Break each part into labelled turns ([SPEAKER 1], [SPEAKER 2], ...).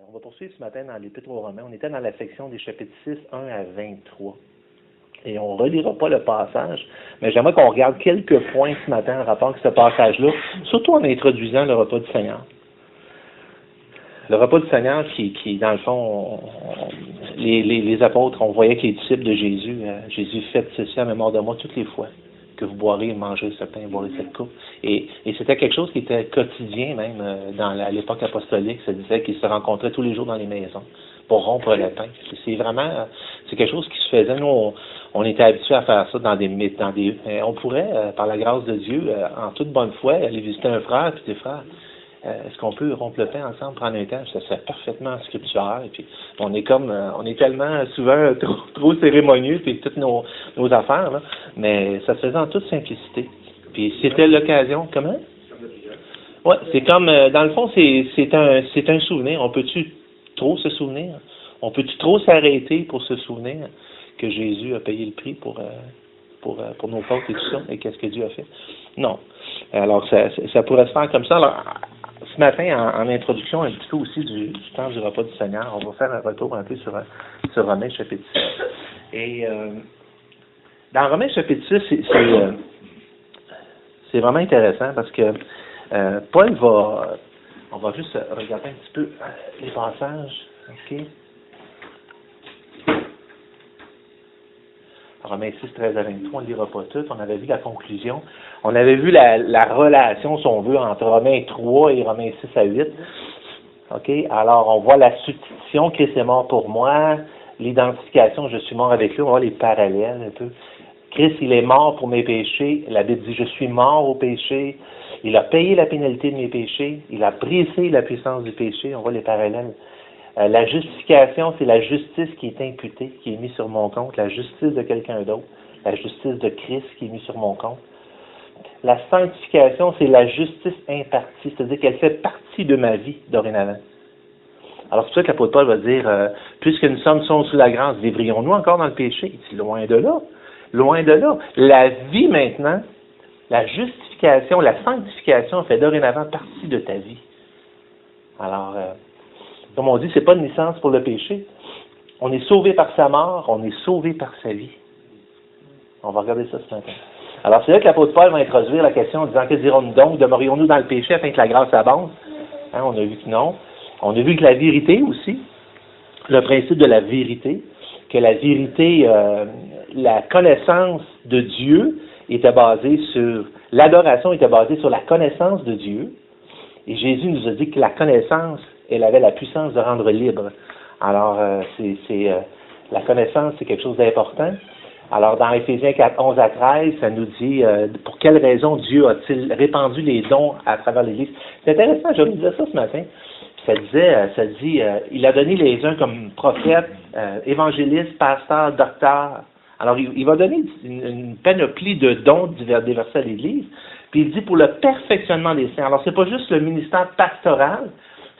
[SPEAKER 1] On va poursuivre ce matin dans l'Épître aux Romains. On était dans la section des chapitres 6, 1 à 23. Et on ne relira pas le passage, mais j'aimerais qu'on regarde quelques points ce matin en rapport avec ce passage-là, surtout en introduisant le repas du Seigneur. Le repas du Seigneur qui dans le fond, les apôtres, on voyait que les disciples de Jésus, Jésus fait ceci en mémoire de moi toutes les fois que vous boirez et mangerez ce pain et boirez cette coupe. Et c'était quelque chose qui était quotidien même dans l'époque apostolique. Ça disait qu'ils se rencontraient tous les jours dans les maisons pour rompre le pain. C'est quelque chose qui se faisait. Nous, on était habitués à faire ça on pourrait, par la grâce de Dieu, en toute bonne foi, aller visiter un frère puis des frères. Est-ce qu'on peut rompre le pain ensemble, prendre un temps? Ça serait parfaitement scripturaire. Et puis, on est tellement souvent trop cérémonieux, puis toutes nos affaires, là. Mais ça se faisait en toute simplicité. Puis, c'était l'occasion. Comment? Ouais, c'est comme, dans le fond, c'est un souvenir. On peut-tu trop se souvenir? On peut-tu trop s'arrêter pour se souvenir que Jésus a payé le prix pour nos fautes et tout ça, et qu'est-ce que Dieu a fait? Non. Alors, ça pourrait se faire comme ça. Alors, ce matin, en introduction un petit peu aussi du temps du repas du Seigneur, on va faire un retour un peu sur Romains chapitre 6. Et dans Romains chapitre 6, c'est vraiment intéressant parce que Paul on va juste regarder un petit peu les passages. OK? Romains 6, 13 à 23, on ne lira pas tout. On avait vu la conclusion. On avait vu la relation, si on veut, entre Romains 3 et Romains 6 à 8. OK? Alors, on voit la substitution, Christ est mort pour moi, l'identification, je suis mort avec lui, on voit les parallèles un peu. Christ, il est mort pour mes péchés. La Bible dit, je suis mort au péché. Il a payé la pénalité de mes péchés. Il a brisé la puissance du péché. On voit les parallèles. La justification, c'est la justice qui est imputée, qui est mise sur mon compte, la justice de quelqu'un d'autre, la justice de Christ qui est mise sur mon compte. La sanctification, c'est la justice impartie, c'est-à-dire qu'elle fait partie de ma vie dorénavant. Alors c'est pour ça que l'apôtre Paul va dire, puisque nous sommes sous la grâce, vivrions-nous encore dans le péché? Il dit, loin de là, loin de là. La vie maintenant, la justification, la sanctification fait dorénavant partie de ta vie. Alors, comme on dit, c'est pas une licence pour le péché. On est sauvé par sa mort, on est sauvé par sa vie. On va regarder ça ce matin. Alors, c'est là que l'apôtre Paul va introduire la question en disant, que dirons-nous donc? Demeurions-nous dans le péché afin que la grâce abonde? On a vu que non. On a vu que la vérité aussi, le principe de la vérité, que la vérité, la connaissance de Dieu était basée sur, l'adoration était basée sur la connaissance de Dieu. Et Jésus nous a dit que la connaissance, elle avait la puissance de rendre libre. Alors, la connaissance, c'est quelque chose d'important. Alors, dans Éphésiens 4, 11 à 13, ça nous dit pour quelle raison Dieu a-t-il répandu les dons à travers l'Église. C'est intéressant, je lisais ça ce matin. Ça dit, il a donné les uns comme prophètes, évangélistes, pasteurs, docteurs. Alors, il va donner une panoplie de dons déversés à l'Église. Puis il dit pour le perfectionnement des saints. Alors, c'est pas juste le ministère pastoral,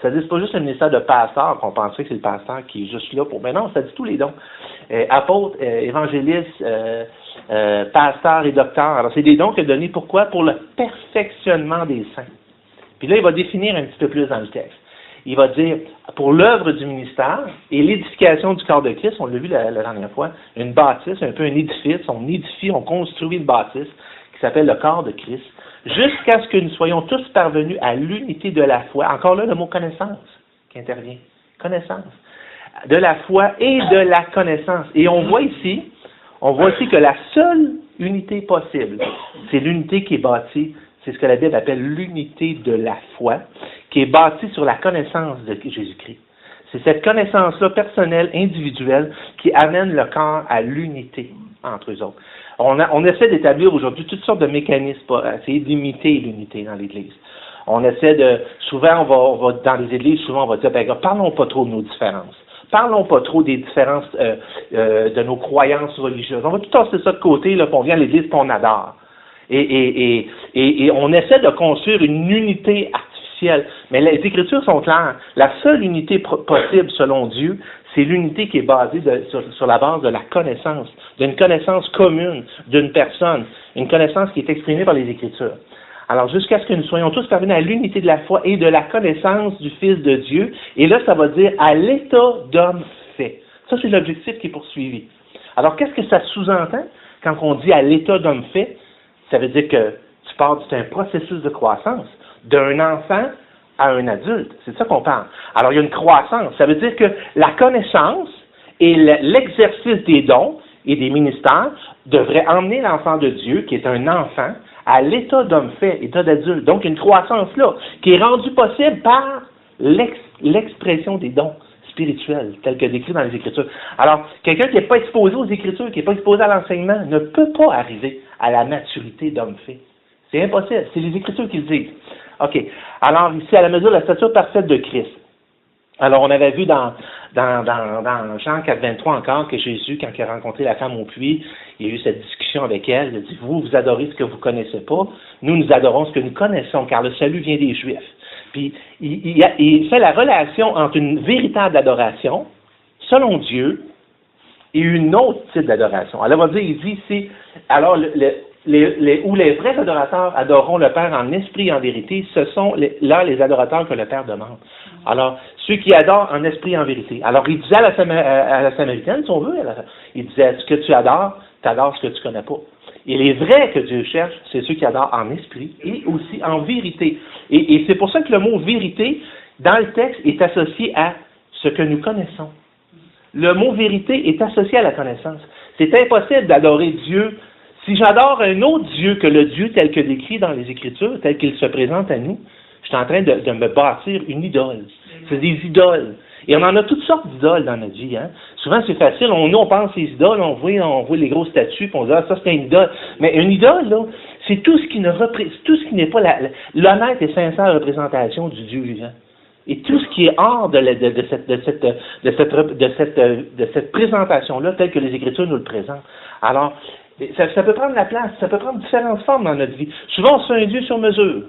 [SPEAKER 1] ça dit c'est pas juste le ministère de pasteur, qu'on penserait que c'est le pasteur qui est juste là pour. Mais non, ça dit tous les dons. Apôtres, évangélistes, pasteurs et docteurs. Alors, c'est des dons qu'il a donnés. Pourquoi? Pour le perfectionnement des saints. Puis là, il va définir un petit peu plus dans le texte. Il va dire, pour l'œuvre du ministère et l'édification du corps de Christ, on l'a vu la dernière fois, une bâtisse, un peu un édifice, on édifie, on construit une bâtisse qui s'appelle le corps de Christ, jusqu'à ce que nous soyons tous parvenus à l'unité de la foi. Encore là, le mot connaissance qui intervient. Connaissance. De la foi et de la connaissance. Et on voit ici que la seule unité possible, c'est l'unité qui est bâtie, c'est ce que la Bible appelle l'unité de la foi, qui est bâtie sur la connaissance de Jésus-Christ. C'est cette connaissance-là personnelle, individuelle, qui amène le corps à l'unité entre eux autres. On essaie d'établir aujourd'hui toutes sortes de mécanismes pour essayer d'imiter l'unité dans l'Église. On essaie souvent on va dans les églises, souvent on va dire, parlons pas trop de nos différences. Parlons pas trop des différences de nos croyances religieuses. On va tout tasser ça de côté, là, puis on vient à l'Église, puis on adore. Et on essaie de construire une unité artificielle. Mais les Écritures sont claires. La seule unité possible, selon Dieu, c'est l'unité qui est basée sur la base de la connaissance, d'une connaissance commune d'une personne, une connaissance qui est exprimée par les Écritures. Alors, jusqu'à ce que nous soyons tous parvenus à l'unité de la foi et de la connaissance du Fils de Dieu. Et là, ça va dire à l'état d'homme fait. Ça, c'est l'objectif qui est poursuivi. Alors, qu'est-ce que ça sous-entend quand on dit à l'état d'homme fait? Ça veut dire que tu pars d'un processus de croissance, d'un enfant à un adulte. C'est de ça qu'on parle. Alors, il y a une croissance. Ça veut dire que la connaissance et l'exercice des dons et des ministères devraient emmener l'enfant de Dieu, qui est un enfant, à l'état d'homme fait, état d'adulte. Donc, une croissance là, qui est rendue possible par l'expression des dons spirituels, tels que décrits dans les Écritures. Alors, quelqu'un qui n'est pas exposé aux Écritures, qui n'est pas exposé à l'enseignement, ne peut pas arriver à la maturité d'homme fait. C'est impossible. C'est les Écritures qui le disent. OK. Alors, ici, à la mesure de la stature parfaite de Christ. Alors, on avait vu dans Jean 4, 23 encore que Jésus, quand il a rencontré la femme au puits, il y a eu cette discussion avec elle. Il a dit, vous adorez ce que vous ne connaissez pas. Nous adorons ce que nous connaissons, car le salut vient des Juifs. Puis, il fait la relation entre une véritable adoration, selon Dieu, et une autre type d'adoration. Alors, il dit ici, alors, où les vrais adorateurs adoreront le Père en esprit et en vérité, ce sont là les adorateurs que le Père demande. Alors, ceux qui adorent en esprit et en vérité. Alors, il disait à la Samaritaine, si on veut, il disait, ce que tu adores ce que tu ne connais pas. Et les vrais que Dieu cherche, c'est ceux qui adorent en esprit et aussi en vérité. Et c'est pour ça que le mot vérité, dans le texte, est associé à ce que nous connaissons. Le mot vérité est associé à la connaissance. C'est impossible d'adorer Dieu. Si j'adore un autre Dieu que le Dieu tel que décrit dans les Écritures, tel qu'il se présente à nous, je suis en train de me bâtir une idole. C'est des idoles. Et on en a toutes sortes d'idoles dans notre vie. Hein? Souvent, c'est facile. On pense ces idoles, on voit les grosses statues, puis on dit, ah, ça, c'est une idole. Mais une idole, là, c'est tout ce qui n'est pas l'honnête et sincère représentation du Dieu vivant. Et tout ce qui est hors de cette présentation-là, telle que les Écritures nous le présentent. Alors, ça peut prendre la place, ça peut prendre différentes formes dans notre vie. Souvent, on se fait un Dieu sur mesure.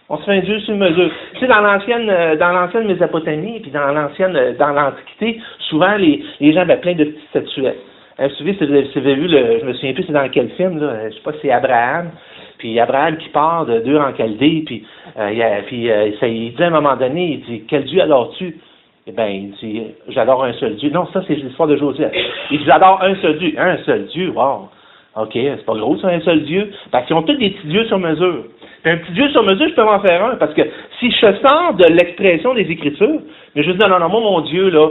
[SPEAKER 1] On se fait un Dieu sur mesure. Tu sais, dans l'ancienne Mésopotamie, puis dans l'Antiquité, souvent, les gens avaient plein de petites statuettes. Vous savez, si vous avez vu, je me souviens plus c'est dans quel film, là, je sais pas si c'est Abraham, puis Abraham qui part de Ur en Chaldée, puis il dit à un moment donné, il dit, quel Dieu adores-tu? Eh bien, il dit, j'adore un seul Dieu. Non, ça, c'est l'histoire de Joseph. Il dit, j'adore un seul Dieu, wow. OK, c'est pas gros, c'est un seul Dieu. Parce qu'ils ont tous des petits dieux sur mesure. Puis un petit Dieu sur mesure, je peux m'en faire un, parce que si je sors de l'expression des Écritures, mais je dis, non, moi, mon Dieu, là,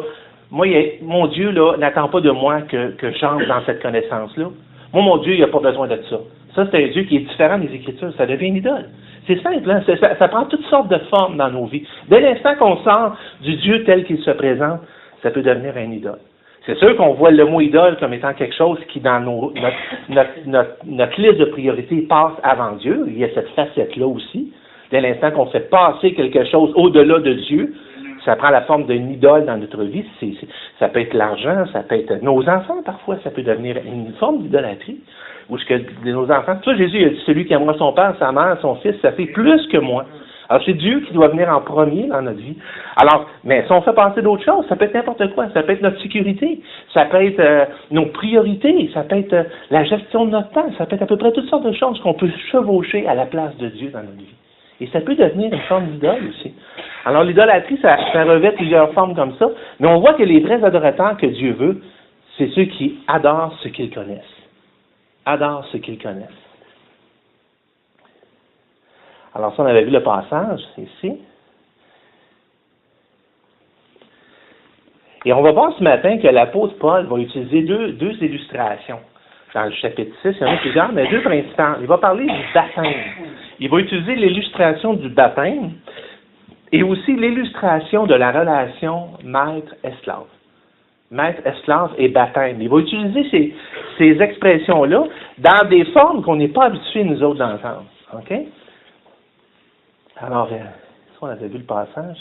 [SPEAKER 1] mon Dieu, là, n'attend pas de moi que j'entre dans cette connaissance-là. Moi, mon Dieu, il n'a pas besoin de ça. Ça, c'est un Dieu qui est différent des Écritures. Ça devient une idole. C'est simple, hein? Ça prend toutes sortes de formes dans nos vies. Dès l'instant qu'on sort du Dieu tel qu'il se présente, ça peut devenir un idole. C'est sûr qu'on voit le mot idole comme étant quelque chose qui, dans notre liste de priorités, passe avant Dieu. Il y a cette facette-là aussi. Dès l'instant qu'on fait passer quelque chose au-delà de Dieu, ça prend la forme d'une idole dans notre vie. Ça peut être l'argent, ça peut être nos enfants, parfois, ça peut devenir une forme d'idolâtrie. Ou ce que nos enfants, ça, Jésus a dit, celui qui aimera son père, sa mère, son fils, ça fait plus que moi. Alors, c'est Dieu qui doit venir en premier dans notre vie. Alors, mais si on fait passer d'autres choses, ça peut être n'importe quoi. Ça peut être notre sécurité, ça peut être nos priorités, ça peut être la gestion de notre temps, ça peut être à peu près toutes sortes de choses qu'on peut chevaucher à la place de Dieu dans notre vie. Et ça peut devenir une forme d'idole aussi. Alors, l'idolâtrie, ça revêt plusieurs formes comme ça, mais on voit que les vrais adorateurs que Dieu veut, c'est ceux qui adorent ce qu'ils connaissent. Adorent ce qu'ils connaissent. Alors ça, on avait vu le passage ici. Et on va voir ce matin que l'apôtre Paul va utiliser deux illustrations. Dans le chapitre 6, il y en a plusieurs, mais deux principales. Il va parler du baptême. Il va utiliser l'illustration du baptême et aussi l'illustration de la relation maître-esclave. Maître-esclave et baptême. Il va utiliser ces expressions-là dans des formes qu'on n'est pas habitués, nous autres, d'entendre. OK? Alors, on avait vu le passage.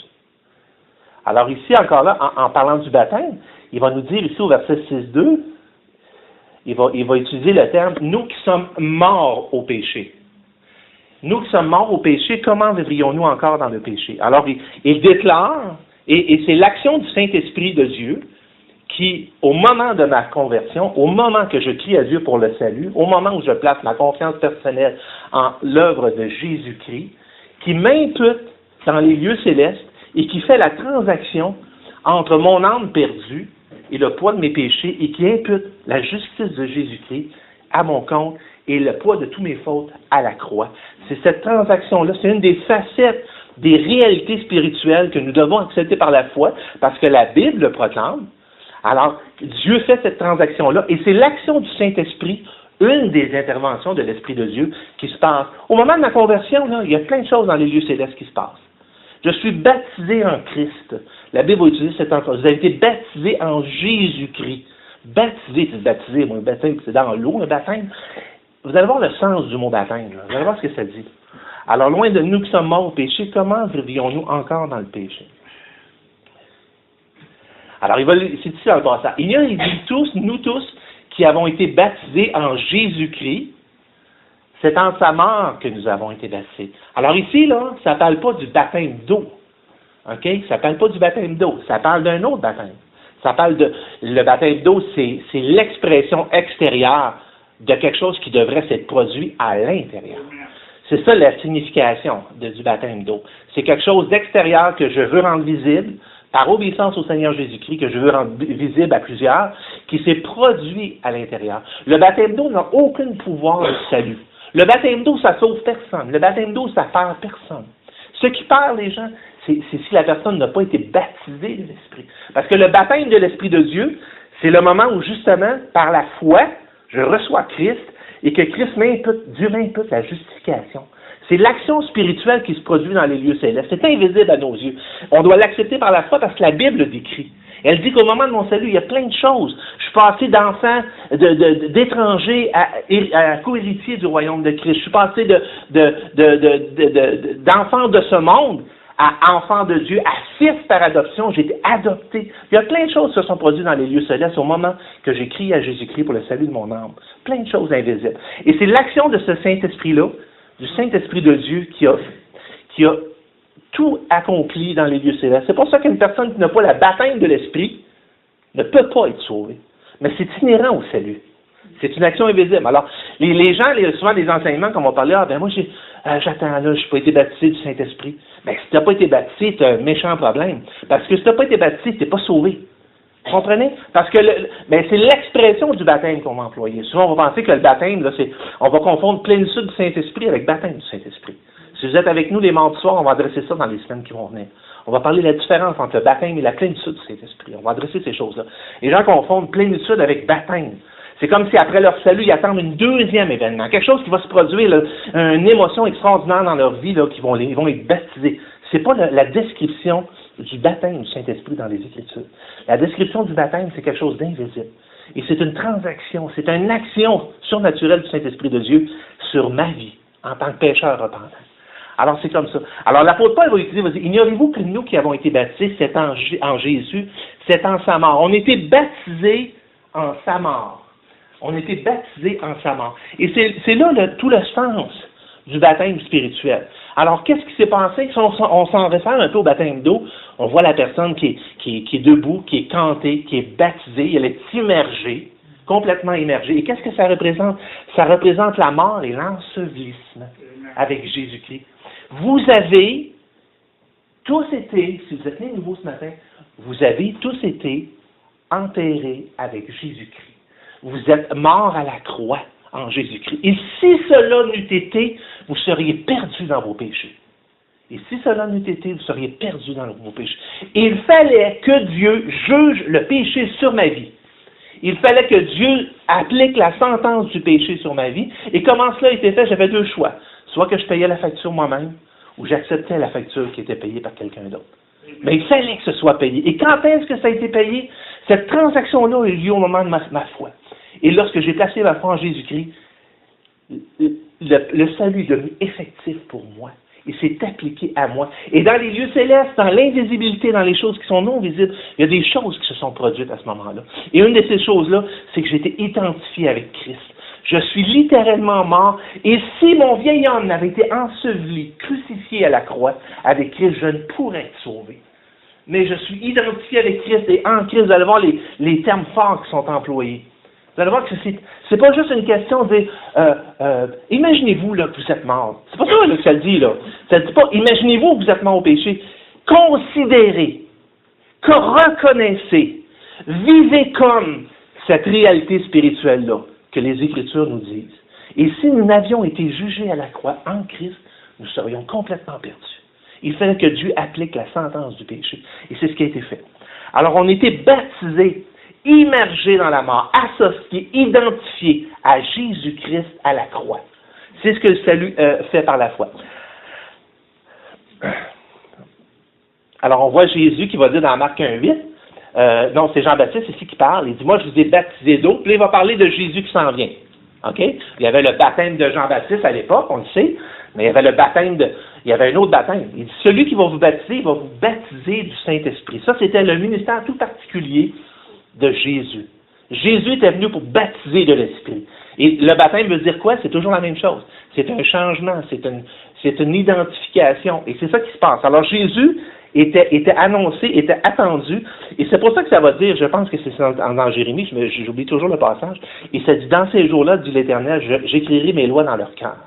[SPEAKER 1] Alors ici, encore là, en parlant du baptême, il va nous dire ici au verset 6.2, il va utiliser le terme « nous qui sommes morts au péché ». Nous qui sommes morts au péché, comment vivrions-nous encore dans le péché? Alors, il déclare, et c'est l'action du Saint-Esprit de Dieu qui, au moment de ma conversion, au moment que je crie à Dieu pour le salut, au moment où je place ma confiance personnelle en l'œuvre de Jésus-Christ, qui m'impute dans les lieux célestes et qui fait la transaction entre mon âme perdue et le poids de mes péchés et qui impute la justice de Jésus-Christ à mon compte et le poids de tous mes fautes à la croix. C'est cette transaction-là, c'est une des facettes des réalités spirituelles que nous devons accepter par la foi, parce que la Bible le proclame. Alors, Dieu fait cette transaction-là, et c'est l'action du Saint-Esprit, une des interventions de l'Esprit de Dieu qui se passe. Au moment de ma conversion, là, il y a plein de choses dans les lieux célestes qui se passent. Je suis baptisé en Christ. La Bible va utiliser cette phrase. Vous avez été baptisé en Jésus-Christ. Baptisé, c'est baptisé, moi, le baptême, c'est dans l'eau, le baptême. Vous allez voir le sens du mot baptême. Là. Vous allez voir ce que ça dit. Alors, loin de nous qui sommes morts au péché, comment vivions-nous encore dans le péché? Alors, c'est ici dans le passage. Il y a, il dit tous, nous tous, qui avons été baptisés en Jésus-Christ, c'est en sa mort que nous avons été baptisés. Alors ici, là, ça ne parle pas du baptême d'eau. OK? Ça ne parle pas du baptême d'eau. Ça parle d'un autre baptême. Ça parle de... Le baptême d'eau, c'est l'expression extérieure de quelque chose qui devrait s'être produit à l'intérieur. C'est ça la signification du baptême d'eau. C'est quelque chose d'extérieur que je veux rendre visible, par obéissance au Seigneur Jésus-Christ, que je veux rendre visible à plusieurs, qui s'est produit à l'intérieur. Le baptême d'eau n'a aucun pouvoir de salut. Le baptême d'eau, ça sauve personne. Le baptême d'eau, ça perd personne. Ce qui perd les gens, c'est si la personne n'a pas été baptisée de l'Esprit. Parce que le baptême de l'Esprit de Dieu, c'est le moment où, justement, par la foi, je reçois Christ et que Christ m'impute, Dieu m'impute la justification. C'est l'action spirituelle qui se produit dans les lieux célestes. C'est invisible à nos yeux. On doit l'accepter par la foi parce que la Bible le décrit. Elle dit qu'au moment de mon salut, il y a plein de choses. Je suis passé d'enfant, d'étranger à co-héritier du royaume de Christ. Je suis passé d'enfant de ce monde à enfant de Dieu, à fils par adoption. J'ai été adopté. Il y a plein de choses qui se sont produites dans les lieux célestes au moment que j'ai crié à Jésus-Christ pour le salut de mon âme. Plein de choses invisibles. Et c'est l'action de ce Saint-Esprit-là, du Saint-Esprit de Dieu qui a tout accompli dans les lieux célestes. C'est pour ça qu'une personne qui n'a pas le baptême de l'Esprit ne peut pas être sauvée. Mais c'est inhérent au salut. C'est une action invisible. Alors, les gens, souvent des enseignements, comme on parlait, moi, j'attends là, je n'ai pas été baptisé du Saint-Esprit. Mais si tu n'as pas été baptisé, tu as un méchant problème. Parce que si tu n'as pas été baptisé, tu n'es pas sauvé. Vous comprenez? Parce que c'est l'expression du baptême qu'on va employer. Souvent, on va penser que le baptême, là, on va confondre plénitude du Saint-Esprit avec baptême du Saint-Esprit. Si vous êtes avec nous les mardis soirs, on va adresser ça dans les semaines qui vont venir. On va parler de la différence entre le baptême et la plénitude du Saint-Esprit. On va adresser ces choses-là. Les gens confondent plénitude avec baptême. C'est comme si après leur salut, ils attendent un deuxième événement. Quelque chose qui va se produire, là, une émotion extraordinaire dans leur vie, là, ils vont être baptisés. C'est pas la description du baptême du Saint-Esprit dans les Écritures. La description du baptême, c'est quelque chose d'invisible. Et c'est une transaction, c'est une action surnaturelle du Saint-Esprit de Dieu sur ma vie, en tant que pécheur repentant. Alors, c'est comme ça. Alors, l'apôtre Paul va dire, ignorez-vous que nous qui avons été baptisés, c'est en Jésus, c'est en sa mort. On a été baptisés en sa mort. On a été baptisés en sa mort. Et c'est là tout le sens du baptême spirituel. Alors, qu'est-ce qui s'est passé? Si on s'en réfère un peu au baptême d'eau, on voit la personne qui est debout, qui est cantée, qui est baptisée, elle est immergée, complètement immergée. Et qu'est-ce que ça représente? Ça représente la mort et l'ensevelissement avec Jésus-Christ. Vous avez tous été, si vous êtes nés nouveaux ce matin, vous avez tous été enterrés avec Jésus-Christ. Vous êtes morts à la croix en Jésus-Christ. Et si cela n'eût été, vous seriez perdus dans vos péchés. Et si cela n'eût été, vous seriez perdus dans vos péchés. Et il fallait que Dieu juge le péché sur ma vie. Il fallait que Dieu applique la sentence du péché sur ma vie. Et comment cela a été fait? J'avais deux choix. Soit que je payais la facture moi-même, ou j'acceptais la facture qui était payée par quelqu'un d'autre. Mais il fallait que ce soit payé. Et quand est-ce que ça a été payé? Cette transaction-là a eu lieu au moment de ma foi. Et lorsque j'ai placé ma foi en Jésus-Christ, le salut est devenu effectif pour moi. Il s'est appliqué à moi. Et dans les lieux célestes, dans l'invisibilité, dans les choses qui sont non visibles, il y a des choses qui se sont produites à ce moment-là. Et une de ces choses-là, c'est que j'ai été identifié avec Christ. Je suis littéralement mort. Et si mon vieil homme n'avait été enseveli, crucifié à la croix avec Christ, je ne pourrais être sauvé. mais je suis identifié avec Christ et en Christ. Vous allez voir les termes forts qui sont employés. Vous allez voir que c'est pas juste une question de imaginez-vous là, que vous êtes mort. C'est pas ça là, que ça le dit, là. Ça ne dit pas imaginez-vous que vous êtes mort au péché. Considérez, que reconnaissez, vivez comme cette réalité spirituelle-là que les Écritures nous disent. Et si nous n'avions été jugés à la croix en Christ, nous serions complètement perdus. Il fallait que Dieu applique la sentence du péché. Et c'est ce qui a été fait. Alors on était baptisés, immergés dans la mort, associés, identifiés à Jésus-Christ à la croix. C'est ce que le salut fait par la foi. Alors on voit Jésus qui va dire dans Marc 1,8, non, c'est Jean-Baptiste ici qui parle, il dit, moi je vous ai baptisé d'eau, puis là, il va parler de Jésus qui s'en vient. OK? Il y avait le baptême de Jean-Baptiste à l'époque, on le sait, mais il y avait il y avait un autre baptême. Il dit, celui qui va vous baptiser, il va vous baptiser du Saint-Esprit. Ça, c'était le ministère tout particulier de Jésus. Jésus était venu pour baptiser de l'Esprit. Et le baptême veut dire quoi? C'est toujours la même chose. C'est un changement, c'est une identification. Et c'est ça qui se passe. Alors Jésus était annoncé, était attendu. Et c'est pour ça que ça va dire, je pense que c'est dans Jérémie, j'oublie toujours le passage, et ça dit, dans ces jours-là, dit l'Éternel, j'écrirai mes lois dans leur cœur.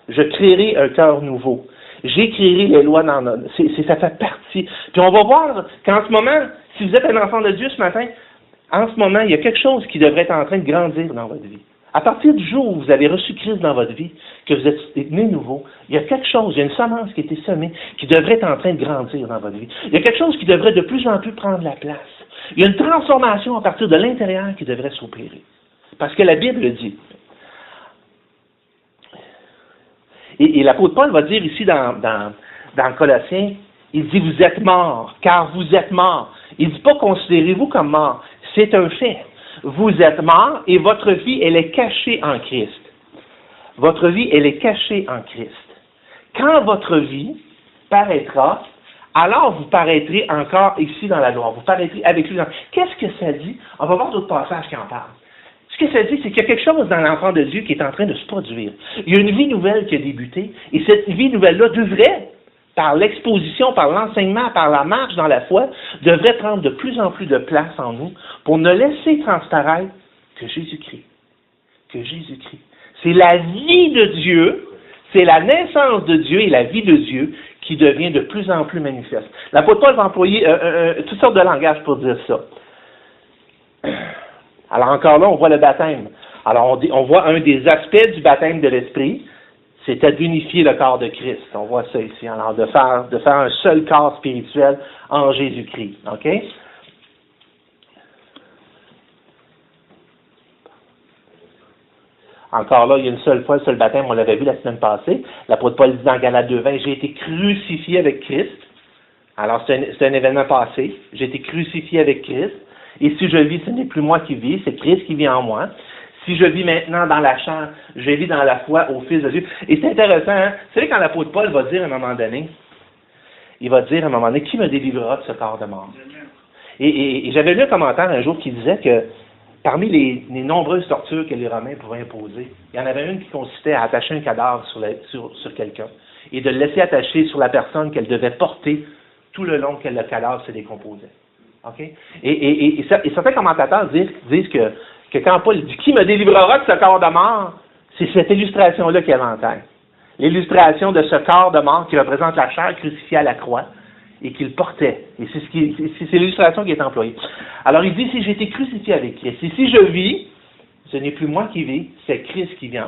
[SPEAKER 1] Je créerai un cœur nouveau. J'écrirai les lois dans notre... Ça fait partie. Puis on va voir qu'en ce moment, si vous êtes un enfant de Dieu ce matin, en ce moment, il y a quelque chose qui devrait être en train de grandir dans votre vie. À partir du jour où vous avez reçu Christ dans votre vie, que vous êtes né nouveau, il y a quelque chose, il y a une semence qui a été semée, qui devrait être en train de grandir dans votre vie. Il y a quelque chose qui devrait de plus en plus prendre la place. Il y a une transformation à partir de l'intérieur qui devrait s'opérer. Parce que la Bible le dit. Et l'apôtre Paul va dire ici dans Colossiens, il dit, vous êtes morts, car vous êtes morts. Il ne dit pas considérez-vous comme morts. C'est un fait. Vous êtes morts et votre vie, elle est cachée en Christ. Votre vie, elle est cachée en Christ. Quand votre vie paraîtra, alors vous paraîtrez encore ici dans la gloire. Vous paraîtrez avec lui. Qu'est-ce que ça dit? On va voir d'autres passages qui en parlent. Ce que ça dit, c'est qu'il y a quelque chose dans l'enfant de Dieu qui est en train de se produire. Il y a une vie nouvelle qui a débuté, et cette vie nouvelle-là devrait, par l'exposition, par l'enseignement, par la marche dans la foi, devrait prendre de plus en plus de place en nous pour ne laisser transparaître que Jésus-Christ. Que Jésus-Christ. C'est la vie de Dieu, c'est la naissance de Dieu et la vie de Dieu qui devient de plus en plus manifeste. L'apôtre Paul va employer toutes sortes de langages pour dire ça. Alors encore là, on voit le baptême. Alors on voit un des aspects du baptême de l'Esprit, c'était d'unifier le corps de Christ. On voit ça ici. Alors de faire un seul corps spirituel en Jésus-Christ. OK? Encore là, il y a une seule fois, le seul baptême, on l'avait vu la semaine passée. L'apôtre Paul dit dans Galates 2:20, j'ai été crucifié avec Christ. Alors c'est un événement passé. J'ai été crucifié avec Christ. Et si je vis, ce n'est plus moi qui vis, c'est Christ qui vit en moi. Si je vis maintenant dans la chair, je vis dans la foi au Fils de Dieu. Et c'est intéressant, hein? Vous savez, quand l'apôtre Paul va dire à un moment donné, il va dire à un moment donné, qui me délivrera de ce corps de mort? Et j'avais lu un commentaire un jour qui disait que parmi les nombreuses tortures que les Romains pouvaient imposer, il y en avait une qui consistait à attacher un cadavre sur quelqu'un et de le laisser attacher sur la personne qu'elle devait porter tout le long que le cadavre se décomposait. Okay? Et certains commentateurs disent que quand Paul dit « Qui me délivrera de ce corps de mort ?» c'est cette illustration-là qu'il avait en tête. L'illustration de ce corps de mort qui représente la chair crucifiée à la croix et qu'il portait. Et c'est l'illustration qui est employée. Alors il dit « Si j'ai été crucifié avec Christ, et si je vis, ce n'est plus moi qui vis, c'est Christ qui vit.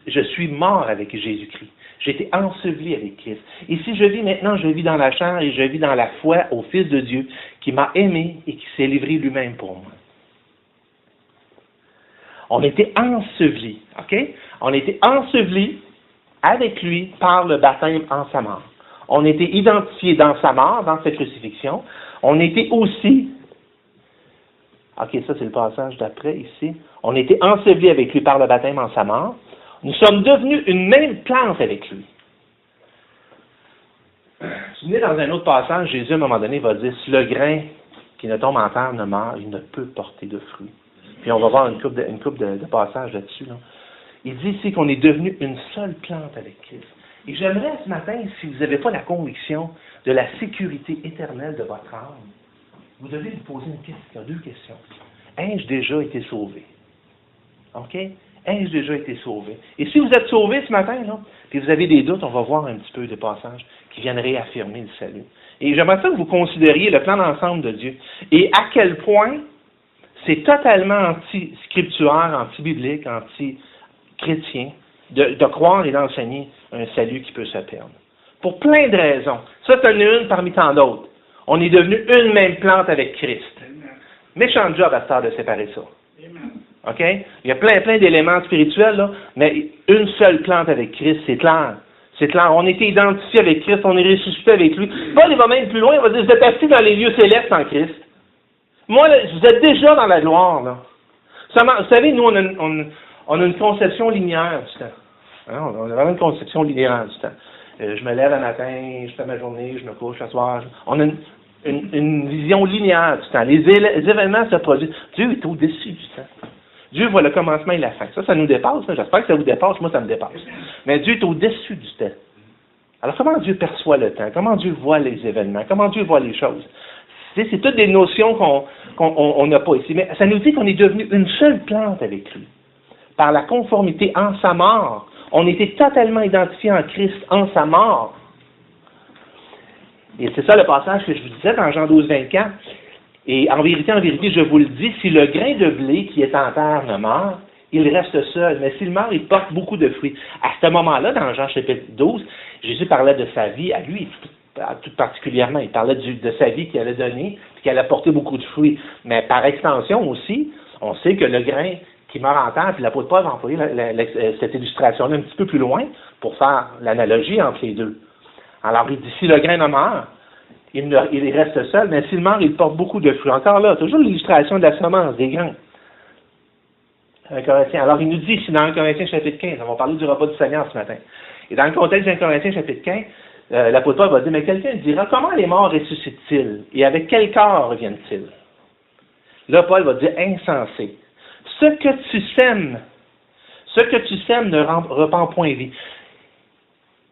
[SPEAKER 1] Je suis mort avec Jésus-Christ. J'ai été enseveli avec Christ. Et si je vis maintenant, je vis dans la chair et je vis dans la foi au Fils de Dieu qui m'a aimé et qui s'est livré lui-même pour moi. » On était ensevelis, OK? On était ensevelis avec lui par le baptême en sa mort. On était identifiés dans sa mort, dans sa crucifixion. On était aussi, OK, ça c'est le passage d'après ici. On était ensevelis avec lui par le baptême en sa mort. Nous sommes devenus une même plante avec lui. Vous vous souvenez, dans un autre passage, Jésus, à un moment donné, va dire, si le grain qui ne tombe en terre ne meurt, il ne peut porter de fruits. Puis on va voir une couple de passages là-dessus. Là. Il dit ici qu'on est devenu une seule plante avec Christ. Et j'aimerais ce matin, si vous n'avez pas la conviction de la sécurité éternelle de votre âme, vous devez vous poser une question, deux questions. Ai-je déjà été sauvé? OK? Ai-je déjà été sauvé? Et si vous êtes sauvé ce matin, là, puis vous avez des doutes, on va voir un petit peu des passages qui viennent réaffirmer le salut. Et j'aimerais ça que vous considériez le plan d'ensemble de Dieu. Et à quel point c'est totalement anti-scripturaire, anti-biblique, anti-chrétien de croire et d'enseigner un salut qui peut se perdre. Pour plein de raisons. Ça, c'est une parmi tant d'autres. On est devenu une même plante avec Christ. Méchant job à cette heure de séparer ça. OK? Il y a plein d'éléments spirituels, là, mais une seule plante avec Christ, c'est clair. C'est clair. On était identifié avec Christ, on est ressuscité avec lui. Paul, il va même plus loin, il va dire, vous êtes assis dans les lieux célestes en Christ. Moi, là, vous êtes déjà dans la gloire, là. Vous savez, nous, on a une conception linéaire du temps. Hein? On a vraiment une conception linéaire du temps. Je me lève un matin, je fais ma journée, je me couche, je soir. On a une vision linéaire du temps. Les événements se produisent. Dieu est au-dessus du temps. Dieu voit le commencement et la fin. Ça nous dépasse. Hein? J'espère que ça vous dépasse. Moi, ça me dépasse. Mais Dieu est au-dessus du temps. Alors, comment Dieu perçoit le temps? Comment Dieu voit les événements? Comment Dieu voit les choses? C'est toutes des notions qu'on n'a pas ici. Mais ça nous dit qu'on est devenu une seule plante avec lui. Par la conformité en sa mort. On était totalement identifié en Christ en sa mort. Et c'est ça le passage que je vous disais dans Jean 12, 24. Et en vérité, je vous le dis, si le grain de blé qui est en terre ne meurt, il reste seul. Mais s'il meurt, il porte beaucoup de fruits. À ce moment-là, dans Jean chapitre 12, Jésus parlait de sa vie à lui, tout particulièrement. Il parlait de sa vie qu'il allait donner, puis qu'il allait porter beaucoup de fruits. Mais par extension aussi, on sait que le grain qui meurt en terre, puis l'apôtre Paul va employer cette illustration-là un petit peu plus loin pour faire l'analogie entre les deux. Alors, il dit, si le grain ne meurt, il reste seul, mais s'il meurt, il porte beaucoup de fruits. Encore là, toujours l'illustration de la semence, des grains. Alors, il nous dit ici dans 1 Corinthiens chapitre 15, on va parler du repas du Seigneur ce matin. Et dans le contexte de 1 Corinthiens chapitre 15, l'apôtre Paul va dire, mais quelqu'un dira, comment les morts ressuscitent-ils? Et avec quel corps reviennent-ils? Là, Paul va dire, insensé. Ce que tu sèmes ne repent point vie.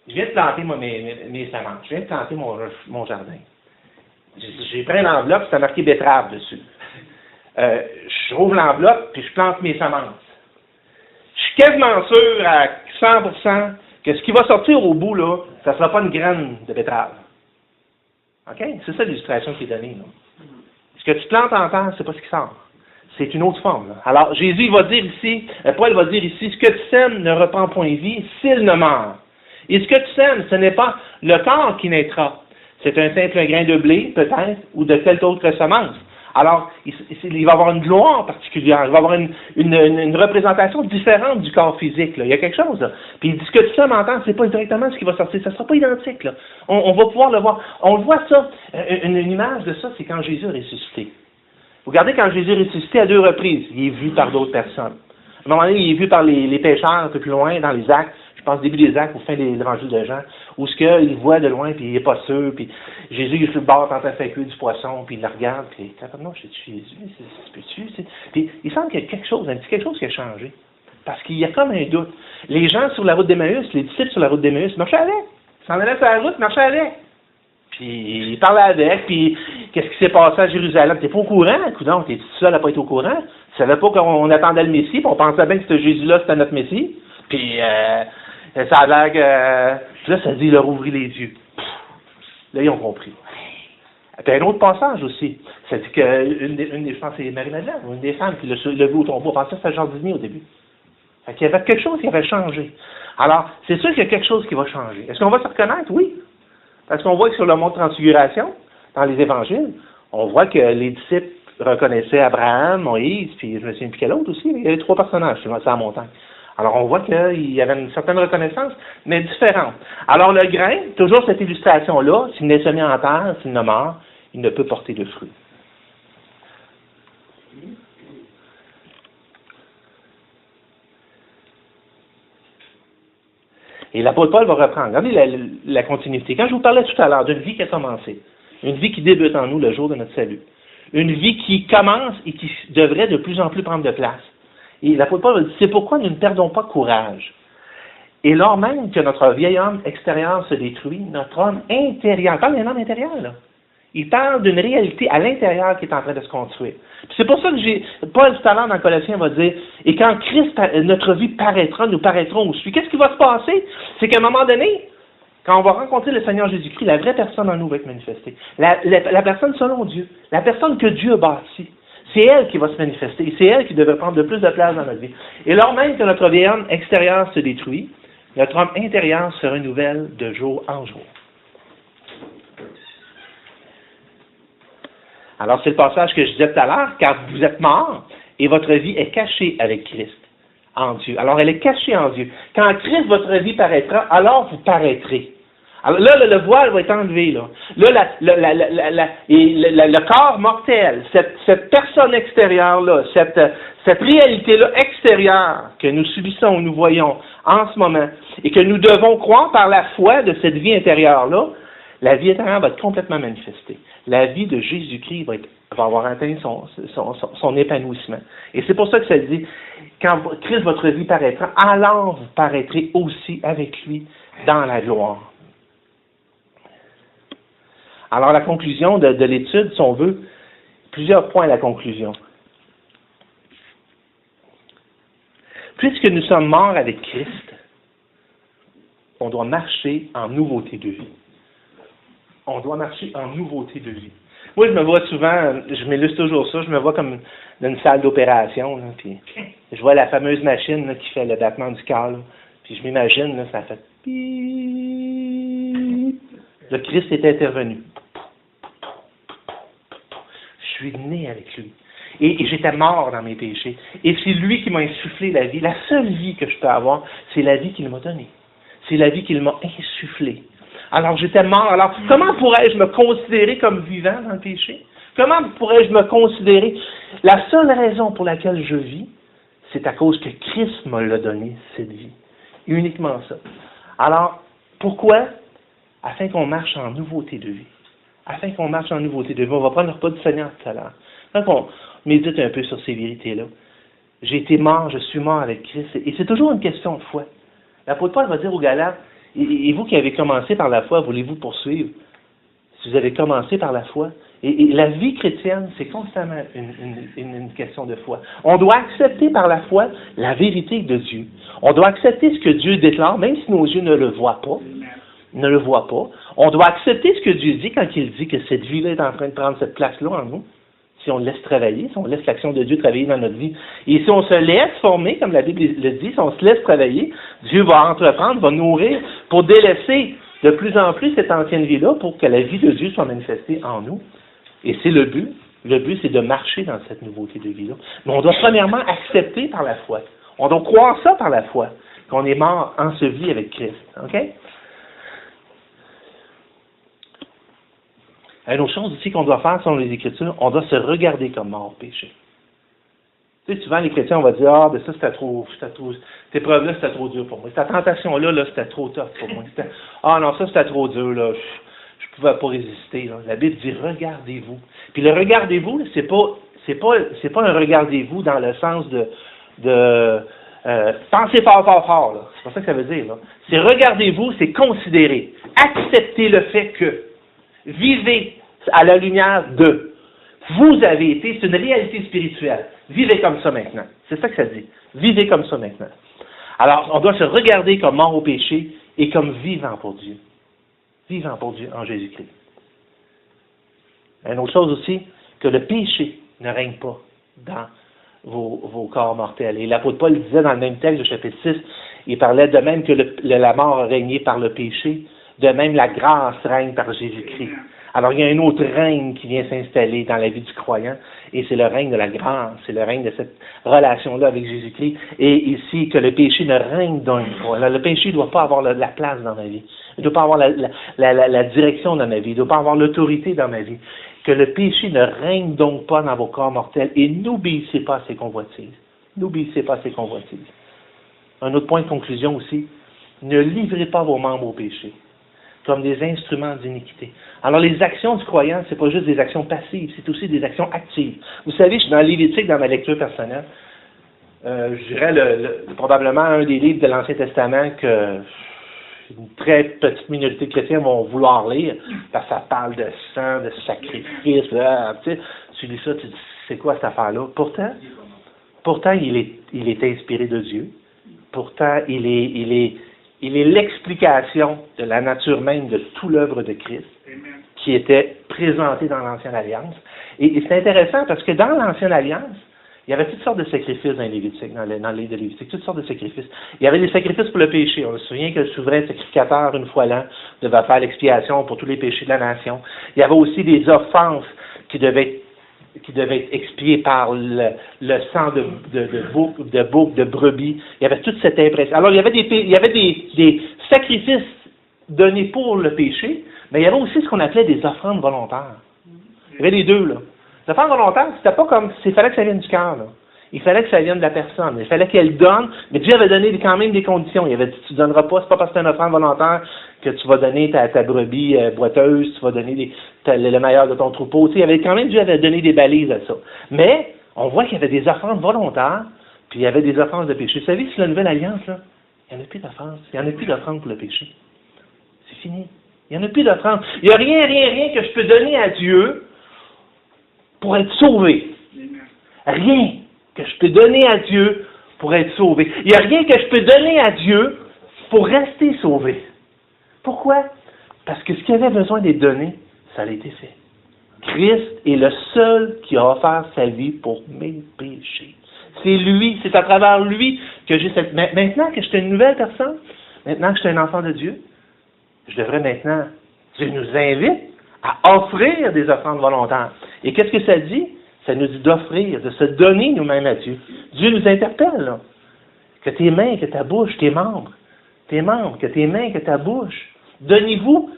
[SPEAKER 1] Je viens de planter mes semences. Je viens de planter mon jardin. J'ai pris une enveloppe, c'est marqué betterave dessus. Je rouvre l'enveloppe, puis je plante mes semences. Je suis quasiment sûr à 100% que ce qui va sortir au bout, là, ça ne sera pas une graine de betterave. OK? C'est ça l'illustration qui est donnée. Là. Ce que tu plantes en terre, c'est pas ce qui sort. C'est une autre forme. Là. Alors, Jésus va dire ici, Paul va dire ici, ce que tu sèmes ne repent point vie s'il ne meurt. Et ce que tu sèmes, ce n'est pas le corps qui naîtra. C'est un simple grain de blé, peut-être, ou de quelque autre semence. Alors, il va avoir une gloire particulière, il va avoir une représentation différente du corps physique. Là. Il y a quelque chose. Là. Puis il dit, ce que tu sèmes en terre, c'est pas directement ce qui va sortir, ça ne sera pas identique. Là. On va pouvoir le voir. On le voit ça, une image de ça, c'est quand Jésus est ressuscité. Vous regardez quand Jésus est ressuscité à 2 reprises, il est vu par d'autres personnes. À un moment donné, il est vu par les pécheurs un peu plus loin, dans les Actes. Je pense début des Actes, ou fin de l'évangile de Jean, où ce qu'il voit de loin, puis il n'est pas sûr, puis Jésus il est sur le bord en train de faire cuire du poisson, puis il le regarde, puis non, je suis Jésus, puis il semble qu'il y a quelque chose qui a changé. Parce qu'il y a comme un doute. Les gens sur la route d'Emmaüs, les disciples sur la route d'Emmaüs, marchaient avec. Ils s'en allaient sur la route, marchaient avec. Puis il parlait avec, puis qu'est-ce qui s'est passé à Jérusalem? T'es pas au courant? Coudonc, t'es seul à pas être au courant? Tu savais pas qu'on attendait le Messie, puis on pensait bien que ce Jésus-là, c'était notre Messie? Puis ça a l'air que... Puis là, ça dit, il leur ouvrit les yeux. Là, ils ont compris. Puis un autre passage aussi. Ça dit qu'une des, je pense que c'est Marie-Madeleine, une des femmes qui l'a vu au tombeau. On pensait que c'était jardinier au début. Fait qu'il y avait quelque chose qui avait changé. Alors, c'est sûr qu'il y a quelque chose qui va changer. Est-ce qu'on va se reconnaître? Oui. Parce qu'on voit que sur le mont de Transfiguration, dans les évangiles, on voit que les disciples reconnaissaient Abraham, Moïse, puis je me souviens plus quel autre aussi. Il y avait 3 personnages sur la montagne. Alors, on voit qu'il y avait une certaine reconnaissance, mais différente. Alors, le grain, toujours cette illustration-là, s'il n'est semé en terre, s'il ne meurt, il ne peut porter de fruits. Et l'apôtre Paul va reprendre. Regardez la continuité. Quand je vous parlais tout à l'heure d'une vie qui a commencé, une vie qui débute en nous le jour de notre salut, une vie qui commence et qui devrait de plus en plus prendre de place. Et l'apôtre Paul dit, c'est pourquoi nous ne perdons pas courage. Et lors même que notre vieil homme extérieur se détruit, notre homme intérieur, il parle d'un homme intérieur, là. Il parle d'une réalité à l'intérieur qui est en train de se construire. Puis c'est pour ça que Paul tout à l'heure dans Colossiens va dire, et quand Christ, notre vie paraîtra, nous paraîtrons aussi. Qu'est-ce qui va se passer? C'est qu'à un moment donné, quand on va rencontrer le Seigneur Jésus-Christ, la vraie personne en nous va être manifestée. La personne selon Dieu, la personne que Dieu a bâtie, c'est elle qui va se manifester. Et c'est elle qui devrait prendre de plus de place dans notre vie. Et lors même que notre vieil homme extérieur se détruit, notre homme intérieur se renouvelle de jour en jour. Alors, c'est le passage que je disais tout à l'heure, car vous êtes morts et votre vie est cachée avec Christ en Dieu. Alors, elle est cachée en Dieu. Quand Christ, votre vie paraîtra, alors vous paraîtrez. Alors là, le voile va être enlevé. Là, le corps mortel, cette personne extérieure-là, cette réalité-là extérieure que nous subissons ou nous voyons en ce moment et que nous devons croire par la foi de cette vie intérieure-là, la vie intérieure va être complètement manifestée. La vie de Jésus-Christ va avoir atteint son épanouissement. Et c'est pour ça que ça dit, quand Christ, votre vie paraîtra, alors vous paraîtrez aussi avec lui dans la gloire. Alors la conclusion de l'étude, si on veut, plusieurs points à la conclusion. Puisque nous sommes morts avec Christ, on doit marcher en nouveauté de vie. On doit marcher en nouveauté de vie. Moi, je me vois souvent, je m'illustre toujours ça, je me vois comme dans une salle d'opération, là, puis je vois la fameuse machine là, qui fait le battement du cœur, là, puis je m'imagine, là, ça fait pip. Le Christ est intervenu. Je suis né avec lui. Et j'étais mort dans mes péchés. Et c'est lui qui m'a insufflé la vie. La seule vie que je peux avoir, c'est la vie qu'il m'a donnée. C'est la vie qu'il m'a insufflée. Alors j'étais mort. Alors comment pourrais-je me considérer comme vivant dans le péché? Comment pourrais-je me considérer? La seule raison pour laquelle je vis, c'est à cause que Christ m'a l'a donné, cette vie. Uniquement ça. Alors, pourquoi? Afin qu'on marche en nouveauté de vie. Afin qu'on marche en nouveauté de vie. On va prendre le repas du Seigneur tout à l'heure. Quand on médite un peu sur ces vérités-là, j'ai été mort, je suis mort avec Christ. Et c'est toujours une question de foi. L'apôtre Paul va dire aux Galates, et vous qui avez commencé par la foi, voulez-vous poursuivre? Si vous avez commencé par la foi. Et la vie chrétienne, c'est constamment une question de foi. On doit accepter par la foi la vérité de Dieu. On doit accepter ce que Dieu déclare, même si nos yeux ne le voient pas. On doit accepter ce que Dieu dit quand il dit que cette vie-là est en train de prendre cette place-là en nous. Si on le laisse travailler, si on laisse l'action de Dieu travailler dans notre vie. Et si on se laisse former, comme la Bible le dit, si on se laisse travailler, Dieu va entreprendre, va nourrir pour délaisser de plus en plus cette ancienne vie-là pour que la vie de Dieu soit manifestée en nous. Et c'est le but. Le but, c'est de marcher dans cette nouveauté de vie-là. Mais on doit premièrement accepter par la foi. On doit croire ça par la foi, qu'on est mort enseveli avec Christ. OK? Une autre chose aussi qu'on doit faire selon les Écritures, on doit se regarder comme mort au péché. Tu sais, souvent les chrétiens, on va dire, ah, ben ça c'était trop, cette épreuve-là c'était trop dur pour moi. Cette tentation-là, c'était trop tough pour moi. Ah non, ça c'était trop dur, là, je pouvais pas résister. Là. La Bible dit, regardez-vous. Puis le regardez-vous, c'est pas un regardez-vous dans le sens de pensez fort, là. C'est pas ça que ça veut dire, là. C'est regardez-vous, c'est considérer. Acceptez le fait que. Vivez à la lumière de. Vous avez été, c'est une réalité spirituelle. Vivez comme ça maintenant. C'est ça que ça dit. Vivez comme ça maintenant. Alors, on doit se regarder comme mort au péché et comme vivant pour Dieu. Vivant pour Dieu en Jésus-Christ. Une autre chose aussi, que le péché ne règne pas dans vos corps mortels. Et l'apôtre Paul disait dans le même texte du chapitre 6, il parlait de même que la mort a régné par le péché, de même la grâce règne par Jésus-Christ. Alors il y a un autre règne qui vient s'installer dans la vie du croyant, et c'est le règne de la grâce, c'est le règne de cette relation-là avec Jésus-Christ. Et ici, que le péché ne règne donc pas. Alors, le péché ne doit pas avoir la place dans ma vie. Il ne doit pas avoir la direction dans ma vie. Il ne doit pas avoir l'autorité dans ma vie. Que le péché ne règne donc pas dans vos corps mortels et n'obéissez pas à ses convoitises. N'obéissez pas à ses convoitises. Un autre point de conclusion aussi, ne livrez pas vos membres au péché comme des instruments d'iniquité. Alors, les actions du croyant, ce n'est pas juste des actions passives, c'est aussi des actions actives. Vous savez, je suis dans Lévitique, dans ma lecture personnelle, je dirais probablement un des livres de l'Ancien Testament que une très petite minorité de chrétiens vont vouloir lire, parce que ça parle de sang, de sacrifice, tu lis ça, tu dis, c'est quoi cette affaire-là? Pourtant, il est inspiré de Dieu. Pourtant, il est l'explication de la nature même de toute l'œuvre de Christ, qui était présentée dans l'Ancienne Alliance. Et c'est intéressant parce que dans l'Ancienne Alliance, il y avait toutes sortes de sacrifices dans Lévitique, dans le livre de Lévitique, toutes sortes de sacrifices. Il y avait des sacrifices pour le péché. On se souvient que le souverain sacrificateur, une fois l'an, devait faire l'expiation pour tous les péchés de la nation. Il y avait aussi des offenses qui devaient être expiées par le sang de bouc, de brebis. Il y avait toute cette impression. Alors, il y avait des sacrifices donnés pour le péché, mais il y avait aussi ce qu'on appelait des offrandes volontaires. Il y avait les deux, là. L'offrande volontaire, c'était pas comme, il fallait que ça vienne du cœur, là. Il fallait que ça vienne de la personne. Il fallait qu'elle donne, mais Dieu avait donné quand même des conditions. Il avait dit, tu donneras pas, c'est pas parce que c'est une offrande volontaire que tu vas donner ta brebis boiteuse, tu vas donner le meilleur de ton troupeau. Tu sais, Dieu avait donné des balises à ça. Mais, on voit qu'il y avait des offrandes volontaires, puis il y avait des offranses de péché. Vous savez, sur la Nouvelle Alliance, là, il n'y en a plus d'offrandes. Il n'y en a plus d'offrandes pour le péché. C'est fini. Il n'y en a plus d'offrandes. Il n'y a rien que je peux donner à Dieu pour être sauvé. Rien que je peux donner à Dieu pour être sauvé. Il n'y a rien que je peux donner à Dieu pour rester sauvé. Pourquoi? Parce que ce qui avait besoin d'être donné, ça a été fait. Christ est le seul qui a offert sa vie pour mes péchés. C'est lui, c'est à travers lui que j'ai cette... Maintenant que je suis une nouvelle personne, maintenant que je suis un enfant de Dieu, je devrais maintenant... Dieu nous invite à offrir des offrandes volontaires. Et qu'est-ce que ça dit? Ça nous dit d'offrir, de se donner nous-mêmes à Dieu. Dieu nous interpelle, là. Que tes mains, que ta bouche, tes membres, que tes mains, que ta bouche, donnez-vous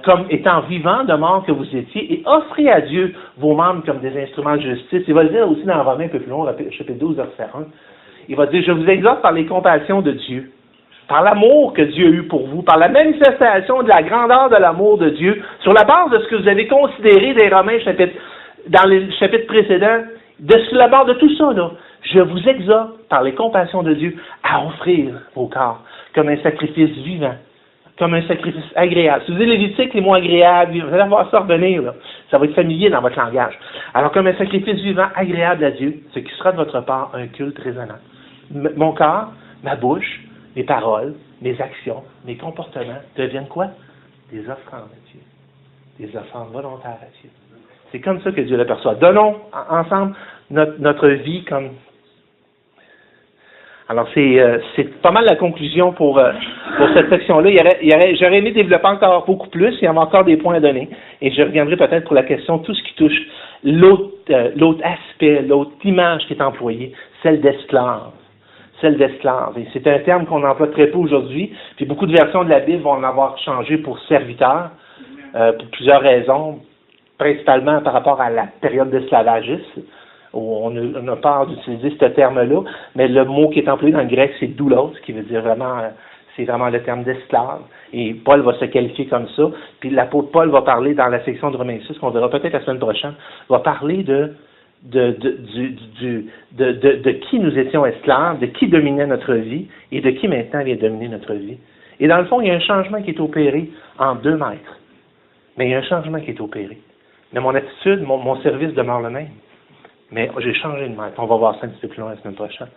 [SPEAKER 1] comme étant vivants de mort que vous étiez et offrez à Dieu vos membres comme des instruments de justice. Il va le dire aussi dans Romains un peu plus long, chapitre 12, verset 1. Il va dire, je vous exhorte par les compassions de Dieu, par l'amour que Dieu a eu pour vous, par la manifestation de la grandeur de l'amour de Dieu, sur la base de ce que vous avez considéré des Romains dans les chapitres précédents, sur la base de tout ça, là, je vous exhorte par les compassions de Dieu à offrir vos corps comme un sacrifice vivant, comme un sacrifice agréable. Si vous dites Lévitique, les mots agréables, vous allez voir ça revenir, là. Ça va être familier dans votre langage. Alors, comme un sacrifice vivant, agréable à Dieu, ce qui sera de votre part un culte raisonnable. Mon corps, ma bouche, mes paroles, mes actions, mes comportements deviennent quoi? Des offrandes à Dieu. Des offrandes volontaires à Dieu. C'est comme ça que Dieu l'aperçoit. Donnons ensemble notre vie comme... Alors, c'est pas mal la conclusion pour cette section-là. J'aurais aimé développer encore beaucoup plus. Il y en a encore des points à donner. Et je reviendrai peut-être pour la question, tout ce qui touche l'autre aspect, l'autre image qui est employée, celle d'esclave. Et c'est un terme qu'on emploie très peu aujourd'hui. Puis beaucoup de versions de la Bible vont en avoir changé pour serviteur, pour plusieurs raisons, principalement par rapport à la période d'esclavagisme, où on a peur d'utiliser ce terme-là, mais le mot qui est employé dans le grec, c'est doulos, qui veut dire vraiment, c'est vraiment le terme d'esclave. Et Paul va se qualifier comme ça. Puis l'apôtre Paul va parler dans la section de Romains 6, qu'on verra peut-être la semaine prochaine, va parler de qui nous étions esclaves, de qui dominait notre vie, et de qui maintenant vient dominer notre vie. Et dans le fond, il y a un changement qui est opéré en 2 mètres. Mais il y a un changement qui est opéré. Mais mon attitude, mon service demeure le même. Mais j'ai changé de maître. On va voir ça un petit peu plus loin la semaine prochaine.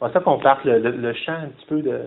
[SPEAKER 1] On va ça qu'on parte le chant un petit peu de...